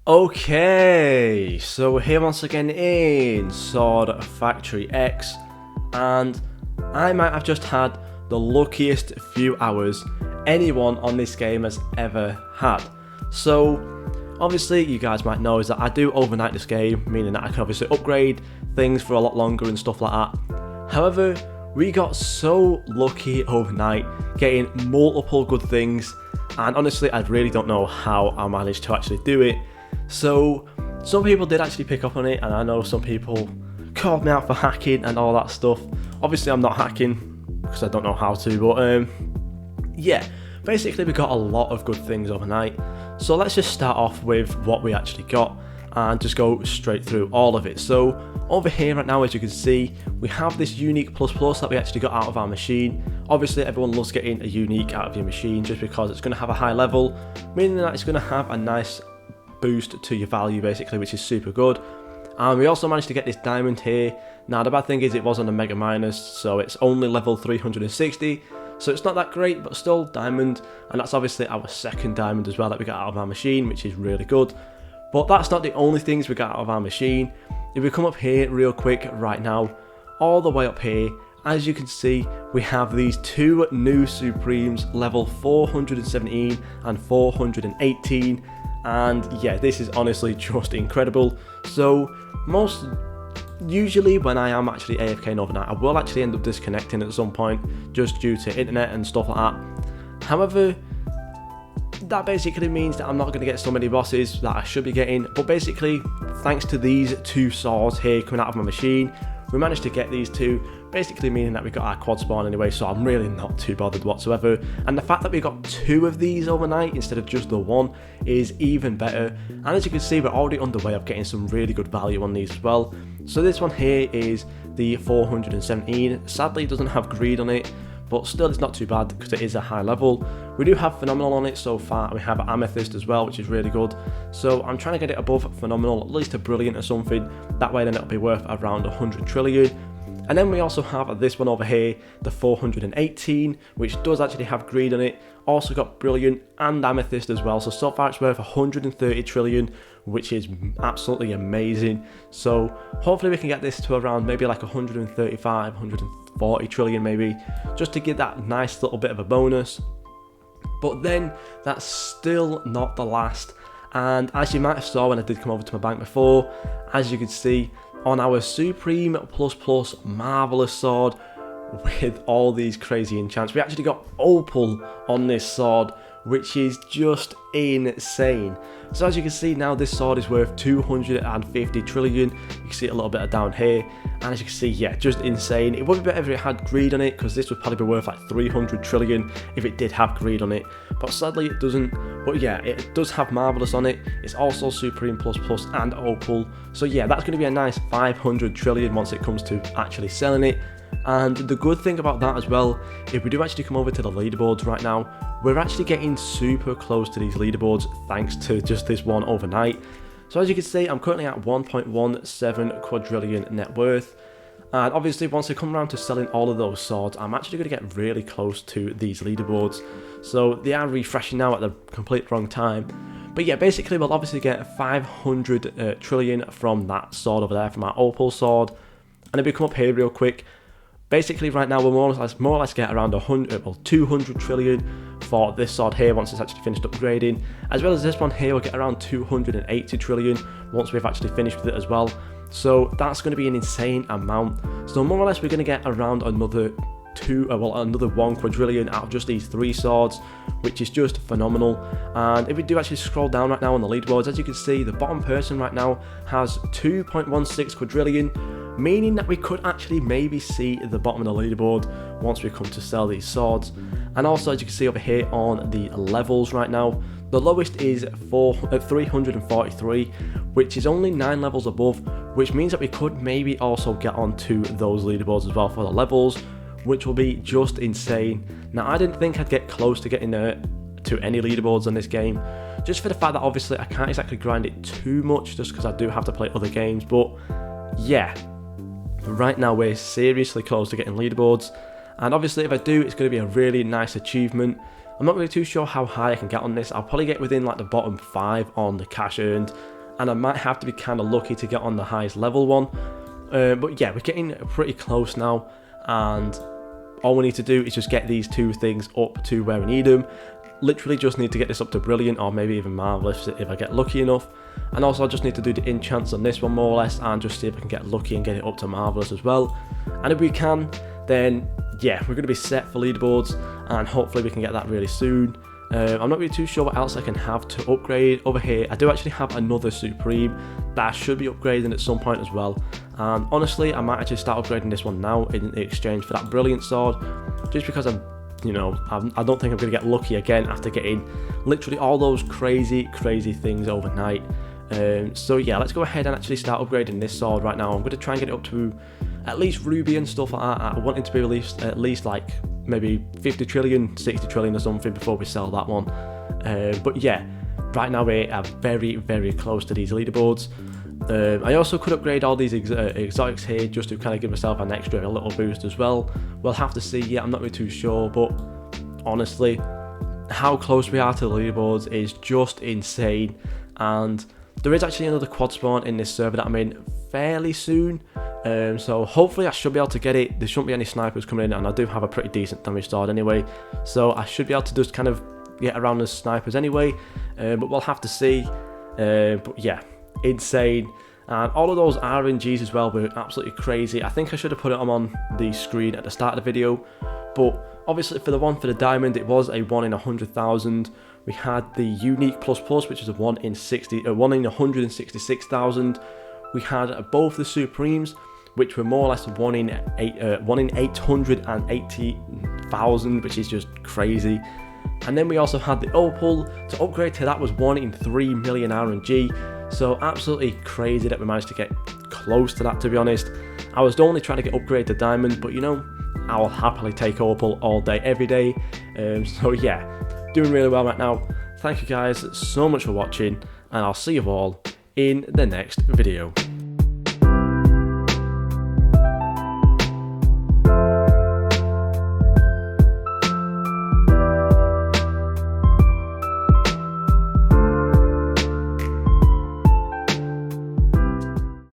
Okay, so we're here once again in Sword Factory X, and I might have just had the luckiest few hours anyone on this game has ever had. So obviously you guys might know is that I do overnight this game, meaning that I can obviously upgrade things for a lot longer and stuff like that. However, we got so lucky overnight getting multiple good things, and honestly I really don't know how I managed to actually do it. So some people did actually pick up on it, and I know some people called me out for hacking and all that stuff. Obviously I'm not hacking because I don't know how to, but yeah, basically we got a lot of good things overnight. So let's just start off with what we actually got and just go straight through all of it. So over here right now, as you can see, we have this unique plus plus that we actually got out of our machine. Obviously everyone loves getting a unique out of your machine just because it's going to have a high level, meaning that it's going to have a nice boost to your value basically, which is super good. And we also managed to get this diamond here. Now the bad thing is it was on a mega minus, so it's only level 360, so it's not that great, but still diamond. And that's obviously our second diamond as well that we got out of our machine, which is really good. But that's not the only things we got out of our machine. If we come up here real quick right now, all the way up here, as you can see, we have these two new Supremes, level 417 and 418. And yeah, this is honestly just incredible. So usually when I am actually AFKing overnight, I will actually end up disconnecting at some point just due to internet and stuff like that. However, that basically means that I'm not going to get so many bosses that I should be getting, but basically thanks to these two swords here coming out of my machine, we managed to get these two, basically meaning that we got our quad spawn anyway, so I'm really not too bothered whatsoever. And the fact that we got two of these overnight instead of just the one is even better. And as you can see, we're already underway of getting some really good value on these as well. So this one here is the 417. Sadly it doesn't have greed on it, but still it's not too bad because it is a high level. We do have phenomenal on it so far. We have amethyst as well, which is really good. So I'm trying to get it above phenomenal, at least a brilliant or something. That way then it'll be worth around 100 trillion. And then we also have this one over here, the 418, which does actually have greed on it. Also got brilliant and amethyst as well. So far it's worth 130 trillion, which is absolutely amazing. So hopefully we can get this to around maybe like 135, 140 trillion maybe, just to give that nice little bit of a bonus. But then that's still not the last. And as you might have saw when I did come over to my bank before, as you can see, on our Supreme plus plus marvelous sword with all these crazy enchants, we actually got opal on this sword, which is just insane. So as you can see now, this sword is worth 250 trillion. You can see it a little bit down here, and as you can see, yeah, just insane. It would be better if it had greed on it, because this would probably be worth like 300 trillion if it did have greed on it, but sadly it doesn't. But yeah, it does have marvelous on it. It's also Supreme plus plus and opal, so yeah, that's going to be a nice 500 trillion once it comes to actually selling it. And the good thing about that as well, if we do actually come over to the leaderboards right now, we're actually getting super close to these leaderboards thanks to just this one overnight. So as you can see, I'm currently at 1.17 quadrillion net worth. And obviously once I come around to selling all of those swords, I'm actually going to get really close to these leaderboards. So they are refreshing now at the complete wrong time. But yeah, basically we'll obviously get 500 trillion from that sword over there, from our opal sword. And if we come up here real quick, basically right now we're more or less get around 200 trillion for this sword here once it's actually finished upgrading, as well as this one here will get around 280 trillion once we've actually finished with it as well. So that's going to be an insane amount. So more or less we're going to get around another 1 quadrillion out of just these three swords, which is just phenomenal. And if we do actually scroll down right now on the leaderboards, as you can see, the bottom person right now has 2.16 quadrillion, meaning that we could actually maybe see the bottom of the leaderboard once we come to sell these swords. And also, as you can see over here on the levels right now, the lowest is 343, which is only 9 levels above, which means that we could maybe also get onto those leaderboards as well for the levels, which will be just insane. Now I didn't think I'd get close to getting to any leaderboards on this game, just for the fact that obviously I can't exactly grind it too much just because I do have to play other games. But yeah, right now we're seriously close to getting leaderboards, and obviously if I do, it's going to be a really nice achievement. I'm not really too sure how high I can get on this. I'll probably get within like the bottom 5 on the cash earned, and I might have to be kind of lucky to get on the highest level one. But yeah, we're getting pretty close now, and all we need to do is just get these 2 things up to where we need them. Literally just need to get this up to brilliant, or maybe even marvelous if I get lucky enough. And also I just need to do the enchants on this one more or less, and just see if I can get lucky and get it up to marvelous as well. And if we can, then yeah, we're going to be set for leaderboards, and hopefully we can get that really soon. I'm not really too sure what else I can have to upgrade. Over here I do actually have another Supreme that I should be upgrading at some point as well, and honestly I might actually start upgrading this one now in exchange for that brilliant sword, just because I don't think I'm going to get lucky again after getting literally all those crazy things overnight. So yeah, let's go ahead and actually start upgrading this sword right now. I'm going to try and get it up to at least ruby and stuff like that. I want it to be released at least like maybe 50 trillion, 60 trillion or something before we sell that one. But yeah, right now we are very close to these leaderboards. I also could upgrade all these exotics here just to kind of give myself an extra little boost as well. We'll have to see. Yeah, I'm not really too sure, but honestly, how close we are to the leaderboards is just insane. And there is actually another quad spawn in this server that I'm in fairly soon, so hopefully I should be able to get it. There shouldn't be any snipers coming in, and I do have a pretty decent damage sword anyway, so I should be able to just kind of get around the snipers anyway, but we'll have to see. But yeah, insane. And all of those RNGs as well were absolutely crazy. I think I should have put it on the screen at the start of the video, but obviously for the one for the diamond, it was a 1 in 100,000. We had the unique plus, which is a 1 in 166,000. We had both the Supremes, which were more or less 1 in 880,000, which is just crazy. And then we also had the opal. To upgrade to that was 1 in 3 million RNG. So absolutely crazy that we managed to get close to that, to be honest. I was only trying to get upgraded to diamond, but you know, I'll happily take opal all day, every day. So yeah, doing really well right now. Thank you guys so much for watching, and I'll see you all in the next video.